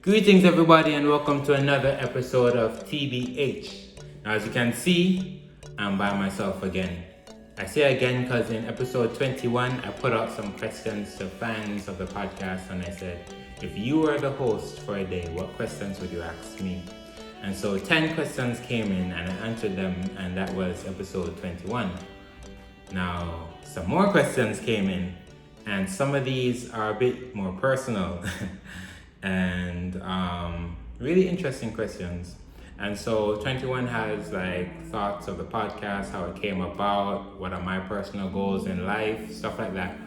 Greetings, everybody, and welcome to another episode of Tbh. Now, as you can see, I'm by myself again. I say again because in episode 21, I put out some questions to fans of the podcast, and I said, if you were the host for a day, what questions would you ask me? And so 10 questions came in, and I answered them, and that was episode 21. Now, some more questions came in, and some of these are a bit more personal. And really interesting questions. And so 21 has like thoughts of the podcast, how it came about, what are my personal goals in life, stuff like that.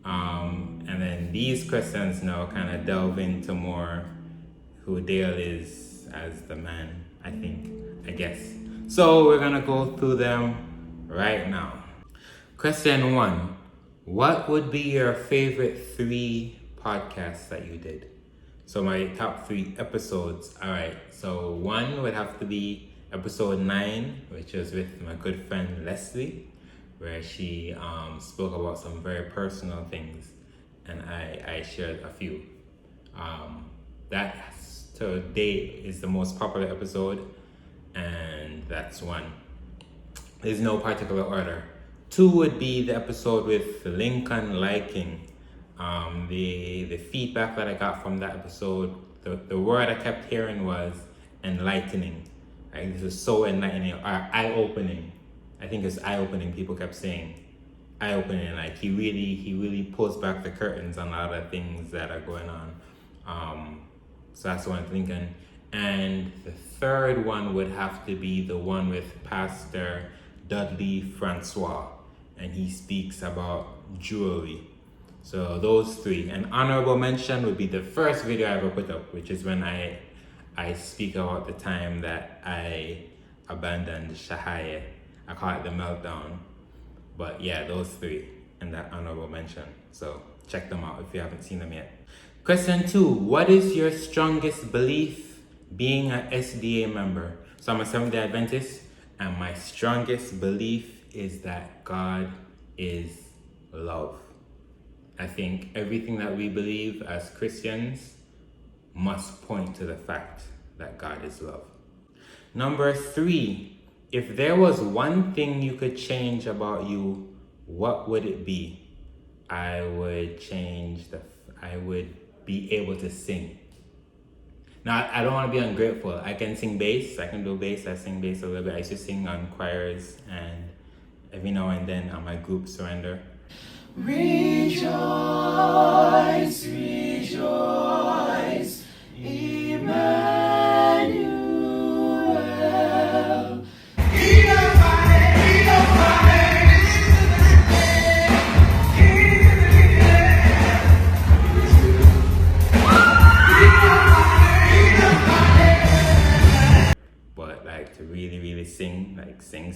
And then these questions now kind of delve into more who Dale is as the man, I guess. So we're gonna go through them right now. Question 1. What would be your favorite 3 podcasts that you did? So my top 3 episodes. Alright, so 1 would have to be episode 9, which was with my good friend Leslie, where she spoke about some very personal things, and I shared a few. That to date is the most popular episode, and that's 1. There's no particular order. 2 would be the episode with Lincoln Liking. The feedback that I got from that episode, the word I kept hearing was enlightening. Right? This is so enlightening, or eye-opening. I think it's eye-opening. People kept saying eye-opening. Like he really pulls back the curtains on a lot of things that are going on. So that's the one with Lincoln. And the third one would have to be the one with Pastor Dudley Francois, and he speaks about jewelry. So those 3. An honorable mention would be the first video I ever put up, which is when I speak about the time that I abandoned Shahaya. I call it the meltdown. But yeah, those 3 and that honorable mention. So check them out if you haven't seen them yet. Question 2. What is your strongest belief being an SDA member? So I'm a Seventh-day Adventist, and my strongest belief is that God is love. I think everything that we believe as Christians must point to the fact that God is love. Number 3, if there was one thing you could change about you, what would it be? I would be able to sing. Now, I don't want to be ungrateful. I can sing bass. I can do bass. I sing bass a little bit. I used to sing on choirs, and every now and then on my group Surrender. Rejoice, rejoice, Emmanuel. But like to really sing, like sing,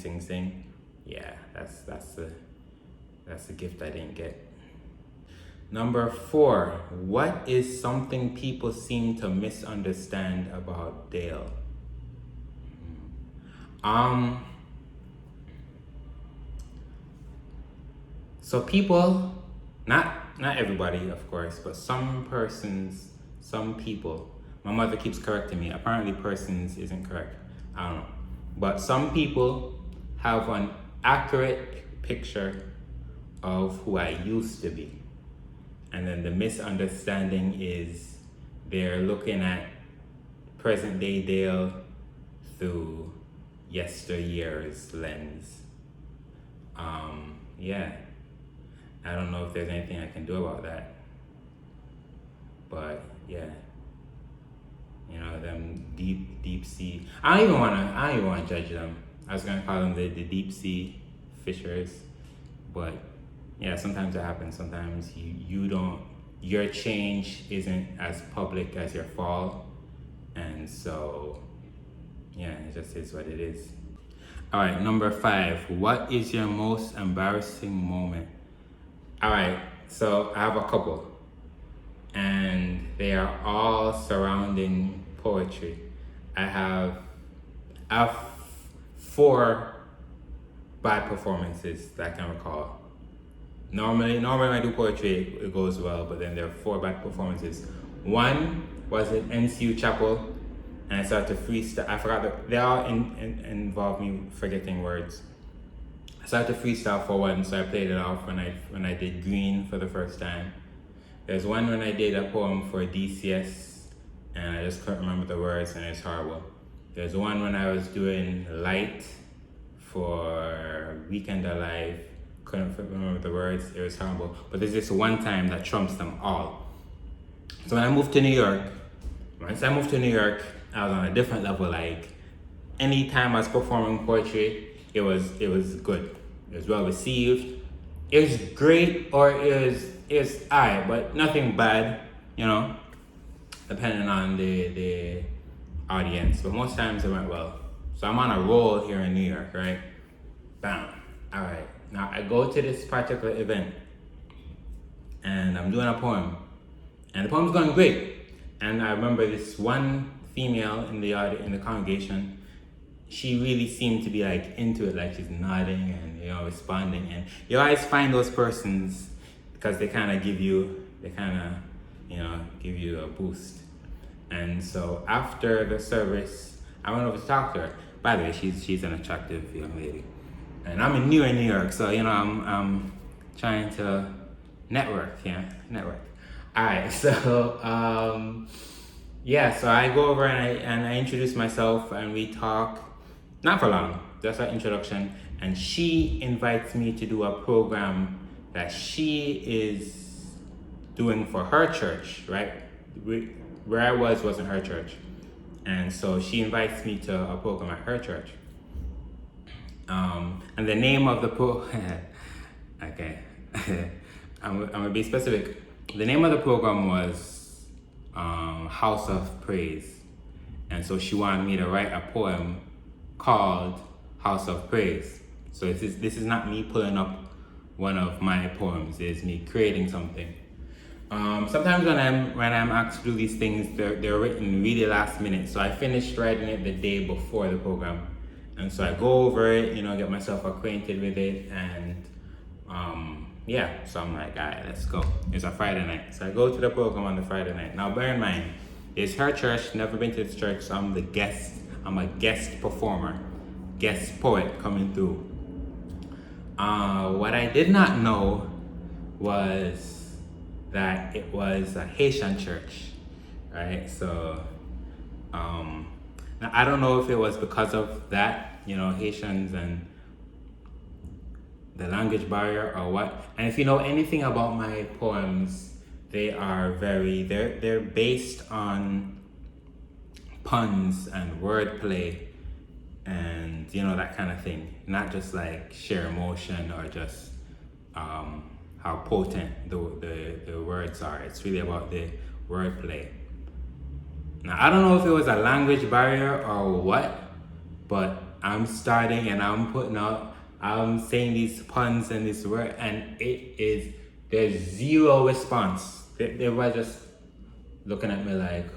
yeah, that's the gift I didn't get. Number 4, what is something people seem to misunderstand about Dale? So people, not everybody, of course, but some people, my mother keeps correcting me. Apparently persons isn't correct. I don't know. But some people have an accurate picture of who I used to be. And then the misunderstanding is they're looking at present day Dale through yesteryear's lens. Yeah. I don't know if there's anything I can do about that. But yeah. You know, them deep sea. I don't even wanna judge them. I was gonna call them the deep sea fishers. But yeah, sometimes it happens. Sometimes your change isn't as public as your fall. And so, yeah, it just is what it is. All right, number 5. What is your most embarrassing moment? All right, so I have a couple. And they are all surrounding poetry. I have 4 bad performances that I can recall. Normally when I do poetry, it goes well, but then there are 4 bad performances. One was at NCU Chapel, and I started to freestyle. I forgot that they all involve me forgetting words. I started to freestyle for one, so I played it off when I did Green for the first time. There's one when I did a poem for DCS, and I just couldn't remember the words, and it's horrible. There's one when I was doing Light for Weekend Alive, couldn't remember the words, it was horrible. But there's this one time that trumps them all. So when I moved to New York, once I moved to New York, I was on a different level. Like, anytime I was performing poetry, it was good. It was well received. It was great, or it was alright, but nothing bad, you know, depending on the audience. But most times it went well. So I'm on a roll here in New York, right? Bam. Alright. Now I go to this particular event and I'm doing a poem. And the poem's going great. And I remember this one female in the congregation, she really seemed to be like into it, like she's nodding and, you know, responding. And you always find those persons because they kind of give you a boost. And so after the service, I went over to talk to her. By the way, she's an attractive young lady. And I'm new in New York, so, you know, I'm trying to network. Alright, so so I go over and I introduce myself and we talk, not for long, just an introduction. And she invites me to do a program that she is doing for her church, right? Where I wasn't her church. And so she invites me to a program at her church. And the name of the okay, I'm gonna be specific. The name of the program was House of Praise. And so she wanted me to write a poem called House of Praise. So this is not me pulling up one of my poems, it's me creating something. Sometimes when I'm asked to do these things, they're written really last minute. So I finished writing it the day before the program. And so I go over it, you know, get myself acquainted with it, and so I'm like, all right, let's go. It's a Friday night. So I go to the program on the Friday night. Now bear in mind, it's her church, never been to this church, so I'm a guest performer, guest poet coming through. What I did not know was that it was a Haitian church, right? So, now I don't know if it was because of that, you know, Haitians and the language barrier or what. And if you know anything about my poems, they're based on puns and wordplay and, you know, that kind of thing. Not just like sheer emotion or just how potent the words are. It's really about the wordplay. Now, I don't know if it was a language barrier or what, but I'm starting and I'm saying these puns and this word, and there's zero response. They were just looking at me like,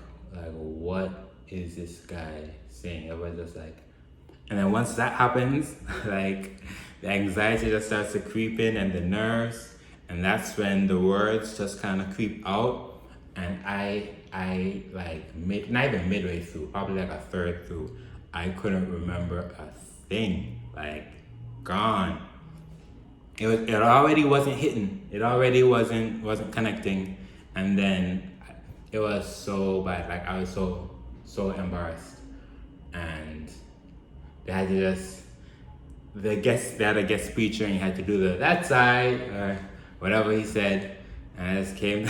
what is this guy saying? It was just like, and then once that happens, like, the anxiety just starts to creep in and the nerves, and that's when the words just kind of creep out, and I like, not even midway through, probably like a third through, I couldn't remember a thing, like, gone. It already wasn't hitting. It already wasn't connecting, and then it was so bad. Like, I was so embarrassed, and they had a guest speaker, and you had to do that side or whatever he said, and I just came.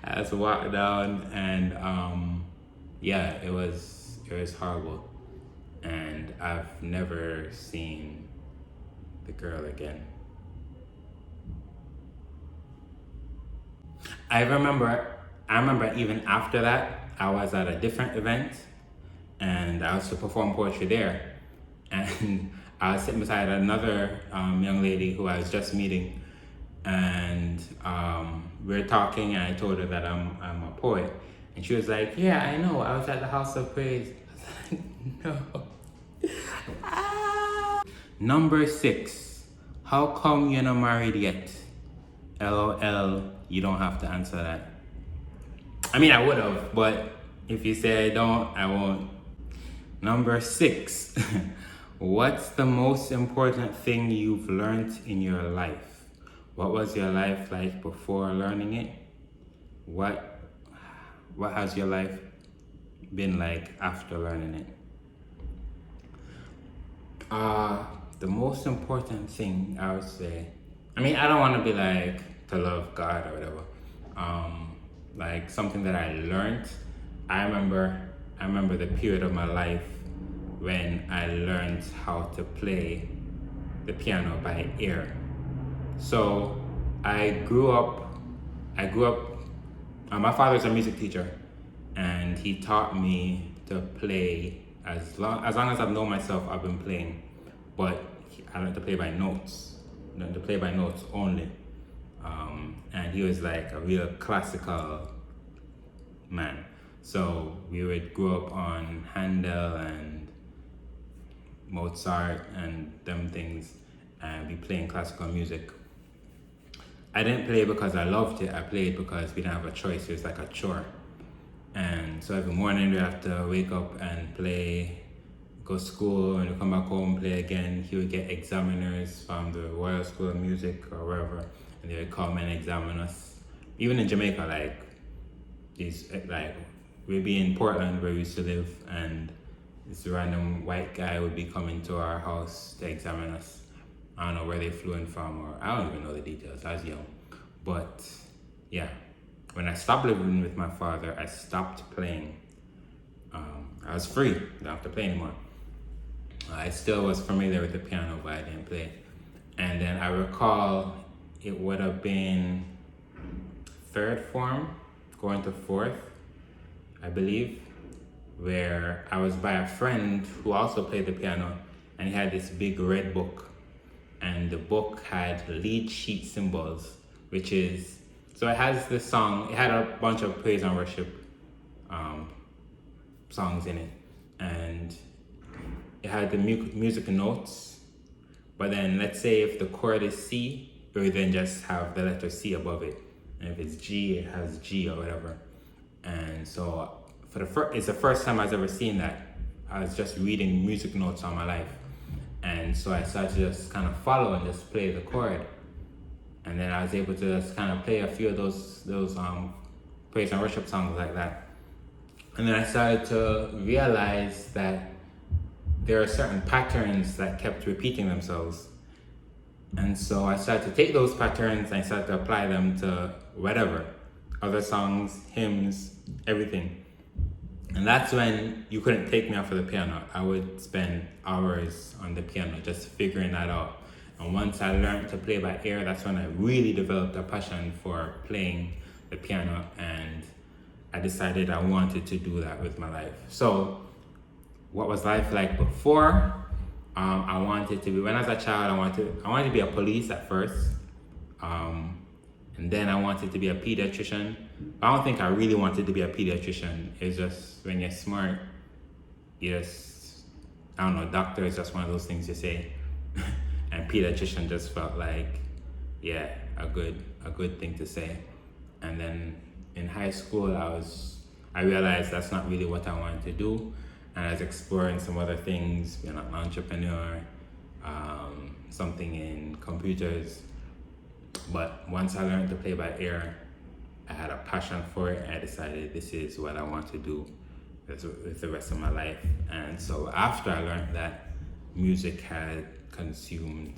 I just walked down, and it was horrible. And I've never seen the girl again. I remember even after that, I was at a different event, and I was to perform poetry there. And I was sitting beside another young lady who I was just meeting, and we were talking, and I told her that I'm a poet. And she was like, yeah, I know, I was at the House of Praise. No. Number 6. How come you're not married yet? LOL, you don't have to answer that. I mean, I would have, but if you say I don't, I won't. Number 6. What's the most important thing you've learned in your life? What was your life like before learning it? What has your life been like after learning it? The most important thing I would say, I mean, I don't want to be like to love God or whatever. Like something that I learned. I remember the period of my life when I learned how to play the piano by ear. So I grew up. My father's a music teacher, and he taught me to play as long as I've known myself. I've been playing, but I learned to play by notes. Learned to play by notes only. And he was like a real classical man. So we would grow up on Handel and Mozart and them things, and be playing classical music. I didn't play because I loved it. I played because we didn't have a choice. It was like a chore. And so every morning we have to wake up and play, go to school, and we come back home, play again. He would get examiners from the Royal School of Music or wherever, and they would come and examine us. Even in Jamaica, we'd be in Portland where we used to live, and this random white guy would be coming to our house to examine us. I don't know where they flew in from, or I don't even know the details. I was young. But yeah, when I stopped living with my father, I stopped playing. I was free, I don't have to play anymore. I still was familiar with the piano, but I didn't play. And then I recall it would have been 3rd form, going to 4th, I believe, where I was by a friend who also played the piano, and he had this big red book, and the book had lead sheet symbols, which is, so it has this song, it had a bunch of praise and worship songs in it, and it had the music notes, but then let's say if the chord is C, it would then just have the letter C above it, and if it's G, it has G or whatever. And so it's the first time I've ever seen that. I was just reading music notes all my life, and so I started to just kind of follow and just play the chord, and then I was able to just kind of play a few of those praise and worship songs like that. And then I started to realize that there are certain patterns that kept repeating themselves, and so I started to take those patterns and I started to apply them to whatever, other songs, hymns, everything. And that's when you couldn't take me off of the piano. I would spend hours on the piano just figuring that out. And once I learned to play by ear, that's when I really developed a passion for playing the piano, and I decided I wanted to do that with my life. So what was life like before? I wanted to be, when I was a child, I wanted to be a police at first. And then I wanted to be a pediatrician. I don't think I really wanted to be a pediatrician. It's just when you're smart, I don't know, doctor is just one of those things you say. And pediatrician just felt like, yeah, a good thing to say. And then in high school, I realized that's not really what I wanted to do. And I was exploring some other things, being an entrepreneur, something in computers. But once I learned to play by ear, I had a passion for it, and I decided this is what I want to do with the rest of my life. And so after I learned that, music had consumed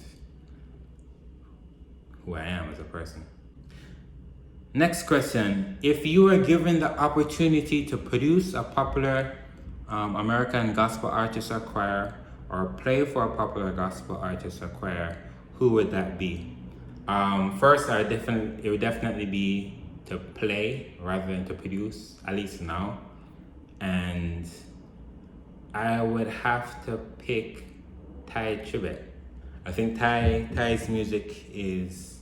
who I am as a person. Next question. If you were given the opportunity to produce a popular American gospel artist or choir, or play for a popular gospel artist or choir, who would that be? First, it would definitely be to play rather than to produce, at least now. And I would have to pick Tbh. I think Ty's music is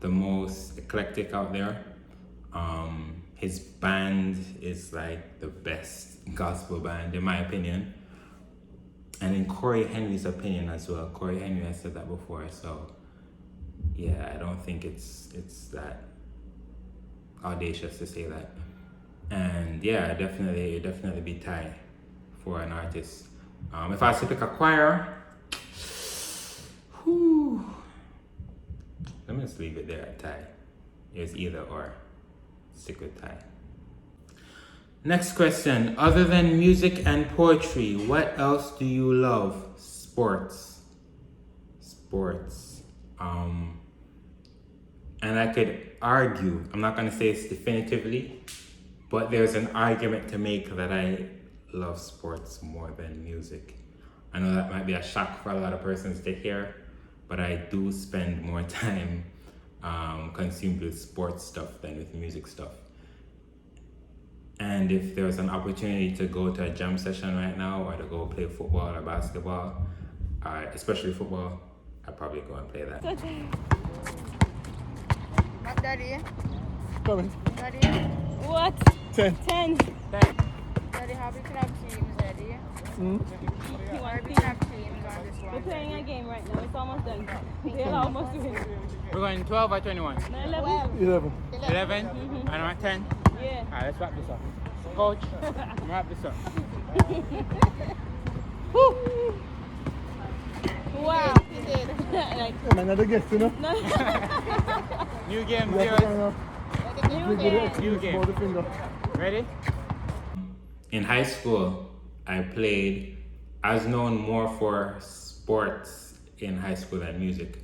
the most eclectic out there. His band is like the best gospel band in my opinion, and in Corey Henry's opinion as well. Corey Henry has said that before, so yeah, I don't think it's that audacious to say that. And yeah, definitely be Thai for an artist. If I was to pick a choir, whew, let me just leave it there at Thai. It's either or. Stick with Thai. Next question. Other than music and poetry, what else do you love? Sports. And I could argue, I'm not going to say it's definitively, but there's an argument to make that I love sports more than music. I know that might be a shock for a lot of persons to hear, but I do spend more time consumed with sports stuff than with music stuff. And if there was an opportunity to go to a jam session right now or to go play football or basketball, especially football, I'd probably go and play that. What, Daddy? Coming. Daddy? What? 10. 10. Daddy, how we can have teams, Daddy? You How want we team? can have teams on this We're one? playing a game right now. It's almost done. They're almost doing it. We're going 12 or 21? No, 11. 11. 11? And I'm at 10? Yeah. Alright, let's wrap this up. Coach, wrap this up. Wow. like, Another guest, you know? no. New game, You have to kind of New give it game. an excuse game. for the finger. Ready? In high school, I was known more for sports in high school than music.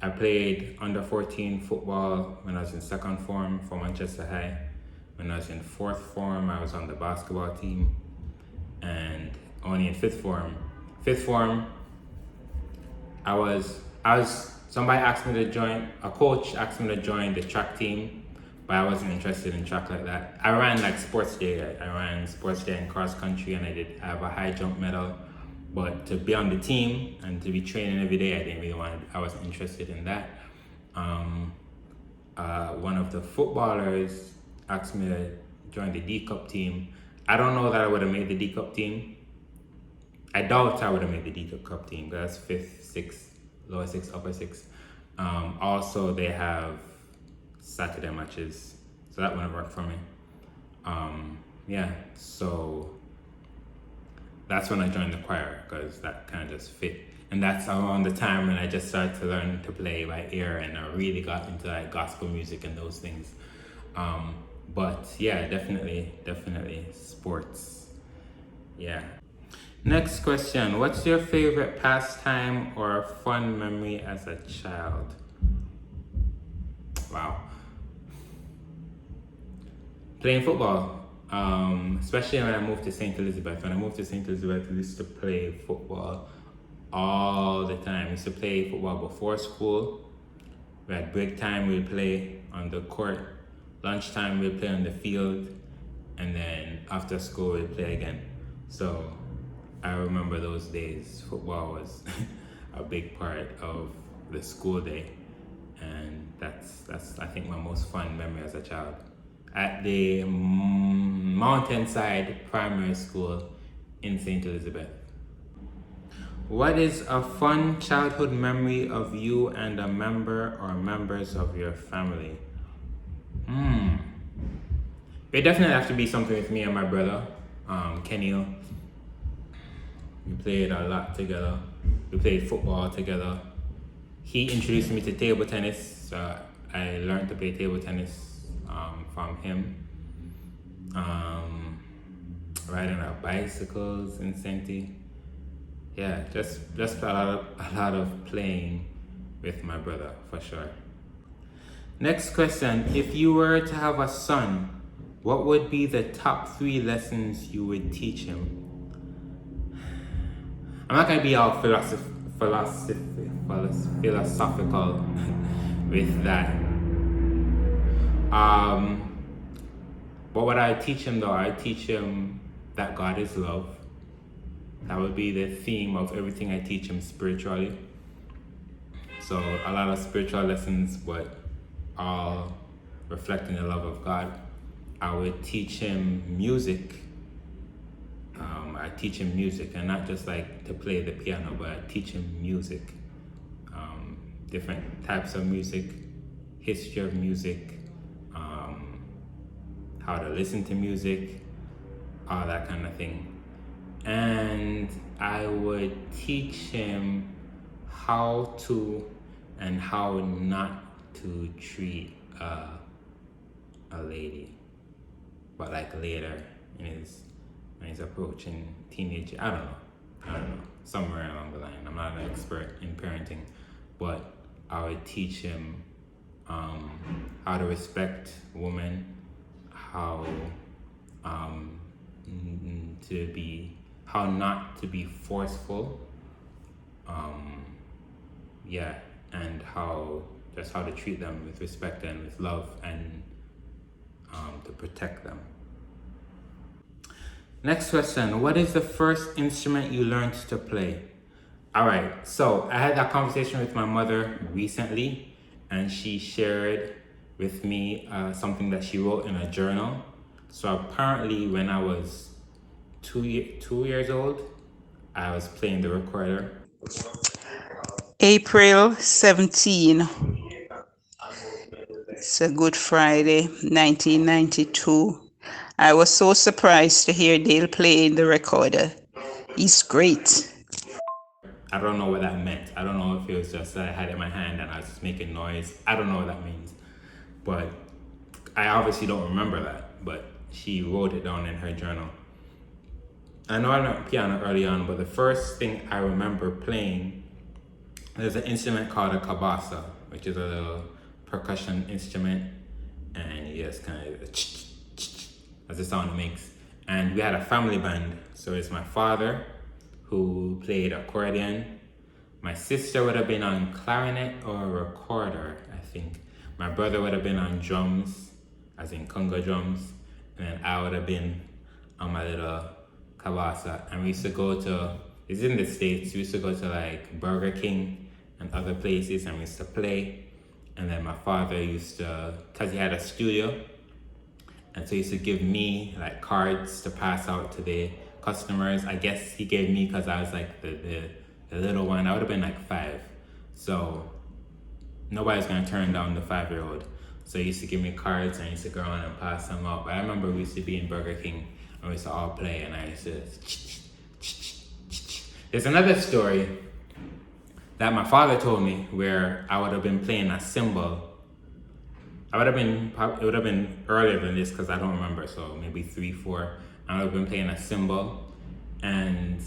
I played under 14 football when I was in second form for Manchester High. When I was in fourth form, I was on the basketball team. And only in fifth form, somebody asked me to join, a coach asked me to join the track team, but I wasn't interested in track like that. I ran like sports day. I ran sports day and cross country, and I have a high jump medal. But to be on the team and to be training every day, I wasn't interested in that. One of the footballers asked me to join the D Cup team. I don't know that I would have made the D Cup team. I doubt I would have made the D Cup team. That's fifth, sixth, lower six, upper six. Also, they have Saturday matches, so that wouldn't work for me. So that's when I joined the choir, because that kind of just fit. And that's around the time when I just started to learn to play by ear, and I really got into like gospel music and those things. But yeah, definitely sports. Yeah. Next question. What's your favorite pastime or fun memory as a child? Wow. Playing football. Especially when I moved to St. Elizabeth. When I moved to St. Elizabeth, we used to play football all the time. We used to play football before school. We had break time, we'd play on the court. Lunchtime, we'd play on the field. And then after school, we'd play again. So I remember those days. Football was a big part of the school day. And that's I think my most fun memory as a child. At the Mountainside Primary School in St. Elizabeth. What is a fun childhood memory of you and a member or members of your family? It definitely have to be something with me and my brother, Kenny. We played a lot together. We played football together. He introduced me to table tennis, so I learned to play table tennis from him. Riding our bicycles in Senti. Yeah, just a lot of playing with my brother, for sure. Next question. If you were to have a son, what would be the top 3 lessons you would teach him? I'm not gonna be all philosophical with that. But what I teach him though, I teach him that God is love. That would be the theme of everything I teach him spiritually. So a lot of spiritual lessons, but all reflecting the love of God. I would teach him music. I teach him music, and not just like to play the piano, but I teach him music. Different types of music, history of music, how to listen to music, all that kind of thing. And I would teach him how to and how not to treat a lady, but like later when he's approaching teenage, I don't know, somewhere along the line. I'm not an expert in parenting, but I would teach him how to respect women, how not to be forceful, and how to treat them with respect and with love, and to protect them. Next question, what is the first instrument you learned to play? All right, so I had that conversation with my mother recently, and she shared with me something that she wrote in a journal. So apparently when I was 2 years old, I was playing the recorder. April 17, it's a Good Friday, 1992. I was so surprised to hear Dale playing the recorder. He's great. I don't know what that meant. I don't know if it was just that I had it in my hand and I was just making noise. I don't know what that means. But I obviously don't remember that. But she wrote it down in her journal. I know I learned piano early on, but the first thing I remember playing, there's an instrument called a cabasa, which is a little percussion instrument. And you just kind of, that's the sound it makes. And we had a family band. So it's my father, who played accordion. My sister would have been on clarinet or recorder, I think. My brother would have been on drums, as in conga drums. And then I would have been on my little cabasa. And we used to go to, it's in the States, we used to go to like Burger King and other places, and we used to play. And then my father used to, because he had a studio, and so he used to give me like cards to pass out to the customers. I guess he gave me because I was like the little one. I would have been like 5. So nobody's gonna turn down the 5-year-old. So he used to give me cards and I used to go around and pass them out. But I remember we used to be in Burger King and we used to all play, and I used to. There's another story that my father told me where I would have been playing a cymbal. It would have been earlier than this because I don't remember, so maybe 3, 4. I would have been playing a cymbal, and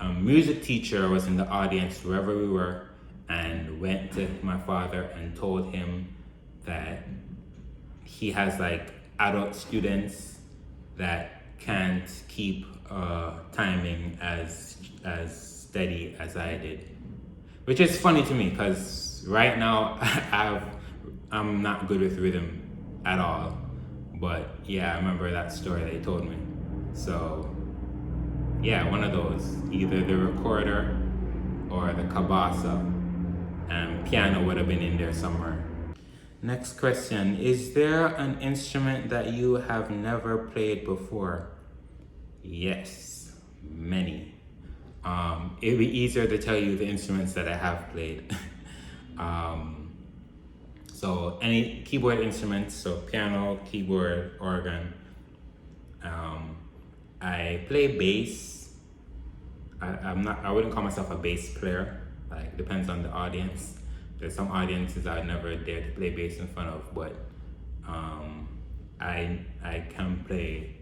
a music teacher was in the audience wherever we were, and went to my father and told him that he has like adult students that can't keep timing as steady as I did, which is funny to me because right now I'm not good with rhythm at all. But yeah, I remember that story they told me. So yeah, one of those, either the recorder or the cabasa, and piano would have been in there somewhere. Next question, is there an instrument that you have never played before? Yes, many. It'd be easier to tell you the instruments that I have played. So any keyboard instruments, so piano, keyboard, organ. I play bass. I wouldn't call myself a bass player. Like, depends on the audience. There's some audiences I would never dare to play bass in front of, but I can play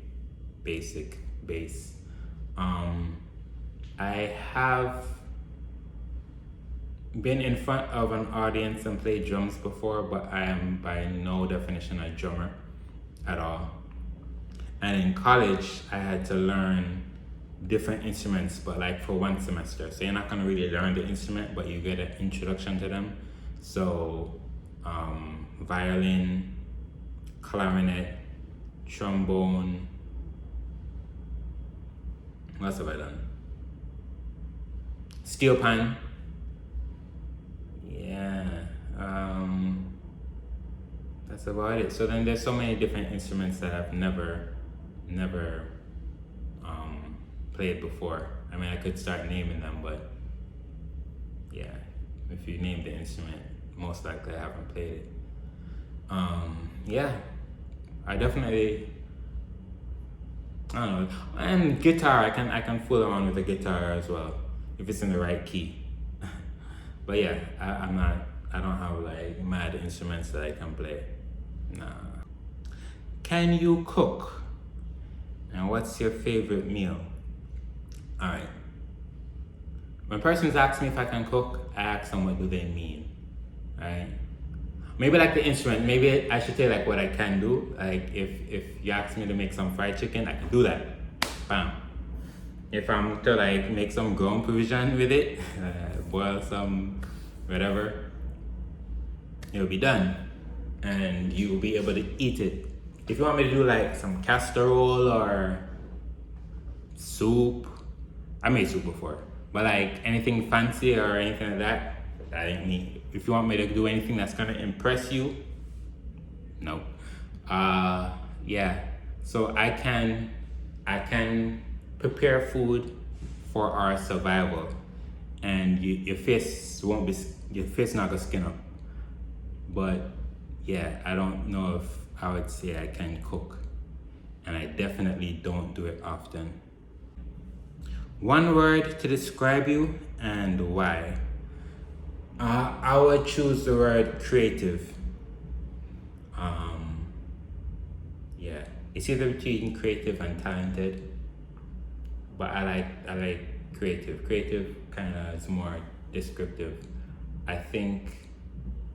basic bass. I have been in front of an audience and played drums before, but I am by no definition a drummer at all. And in college, I had to learn different instruments, but like for 1 semester. So you're not gonna really learn the instrument, but you get an introduction to them. So violin, clarinet, trombone. What else have I done? Steel pan. Yeah, that's about it. So then there's so many different instruments that I've never played before. I mean, I could start naming them, but yeah, if you name the instrument, most likely I haven't played it. Yeah, I definitely I don't know. And guitar, I can fool around with the guitar as well if it's in the right key. But yeah, I don't have like mad instruments that I can play. Nah. Can you cook? And what's your favorite meal? Alright. When persons ask me if I can cook, I ask them what do they mean. Right? Maybe like the instrument, maybe I should say like what I can do. Like if you ask me to make some fried chicken, I can do that. Bam. If I'm to like make some ground provision with it, boil some whatever, it'll be done. And you'll be able to eat it. If you want me to do like some casserole or soup, I made soup before. But like anything fancy or anything like that, that ain't me. If you want me to do anything that's gonna impress you, no. Yeah. So I can prepare food for our survival, and your face not gonna skin up. But yeah, I don't know if I would say I can cook, and I definitely don't do it often. One word to describe you and why. I would choose the word creative. Yeah, it's either between creative and talented, but I like creative. Creative kind of is more descriptive. I think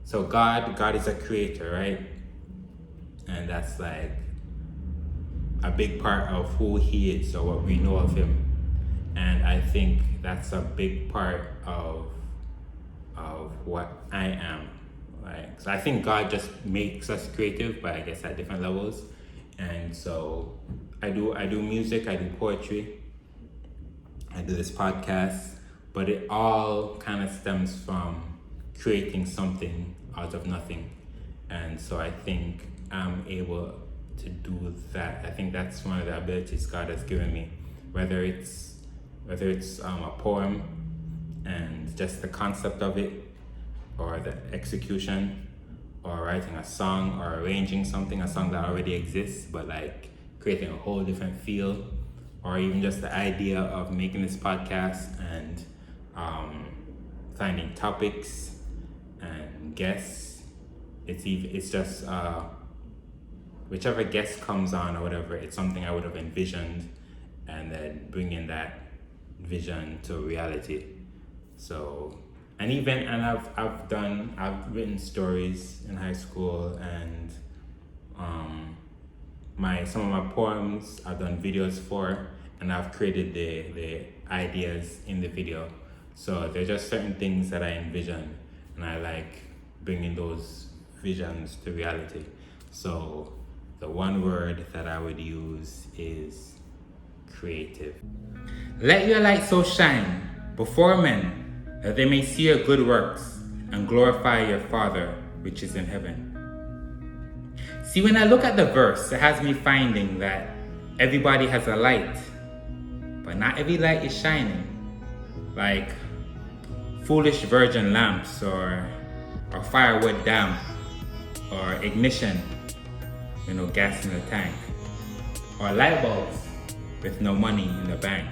so. God is a creator, right? And that's like a big part of who He is, or what we know of Him. And I think that's a big part of what I am. Like, so I think God just makes us creative, but I guess at different levels. And so I do music, I do poetry, I do this podcast, but it all kind of stems from creating something out of nothing. And so I think I'm able to do that. I think that's one of the abilities God has given me, whether it's a poem and just the concept of it, or the execution, or writing a song, or arranging a song that already exists, but like creating a whole different feel, or even just the idea of making this podcast and finding topics and guests. It's just whichever guest comes on or whatever, it's something I would have envisioned, and then bringing that vision to reality. So, and I've written stories in high school, and some of my poems I've done videos for, and I've created the ideas in the video. So there's just certain things that I envision, and I like bringing those visions to reality. So the one word that I would use is creative. Let your light so shine before men, that they may see your good works and glorify your Father which is in heaven. See, when I look at the verse, it has me finding that everybody has a light, but not every light is shining. Like foolish virgin lamps, or firewood damp, or ignition with no gas in the tank, or light bulbs with no money in the bank.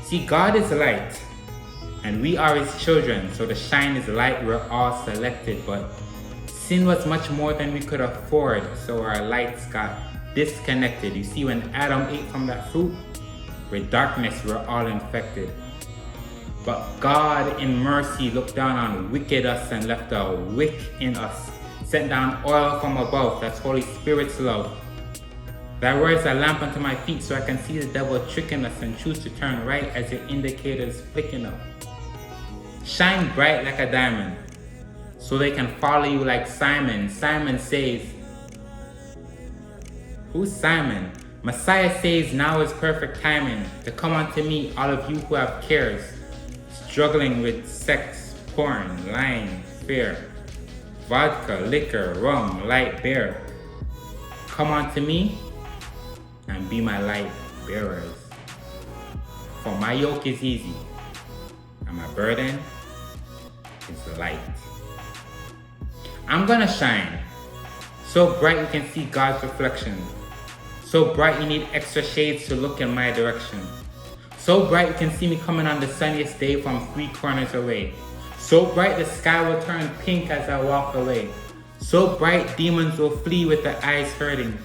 See, God is light, and we are His children, so to shine His light we're all selected, but sin was much more than we could afford, so our lights got disconnected. You see, when Adam ate from that fruit, with darkness we're all infected. But God in mercy looked down on wicked us and left a wick in us, sent down oil from above, that's Holy Spirit's love. That word is a lamp unto my feet, so I can see the devil tricking us and choose to turn right as your indicator's flicking up. Shine bright like a diamond, so they can follow you like Simon. Simon says, who's Simon? Messiah says, now is perfect timing to come unto me, all of you who have cares, struggling with sex, porn, lying, fear, vodka, liquor, rum, light, beer. Come unto me and be my light bearers. For my yoke is easy and my burden is light. I'm gonna shine so bright you can see God's reflection, So bright you need extra shades to look in my direction. So bright you can see me coming on the sunniest day from 3 corners away. So bright the sky will turn pink as I walk away. So bright demons will flee with their eyes hurting.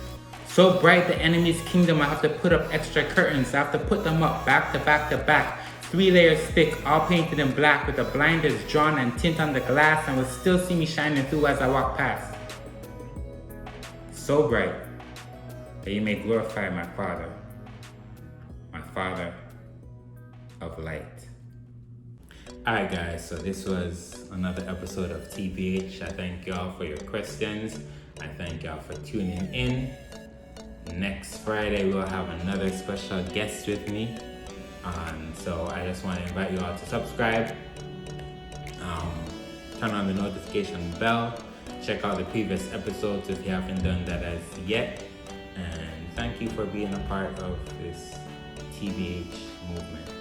So bright the enemy's kingdom I have to put up extra curtains. I have to put them up back to back to back. 3 layers thick, all painted in black with the blinders drawn and tint on the glass, and will still see me shining through as I walk past. So bright that you may glorify my Father of light. Alright guys, so this was another episode of TBH. I thank y'all for your questions. I thank y'all for tuning in. Next Friday we'll have another special guest with me. So I just want to invite you all to subscribe, turn on the notification bell, check out the previous episodes if you haven't done that as yet, and thank you for being a part of this TBH movement.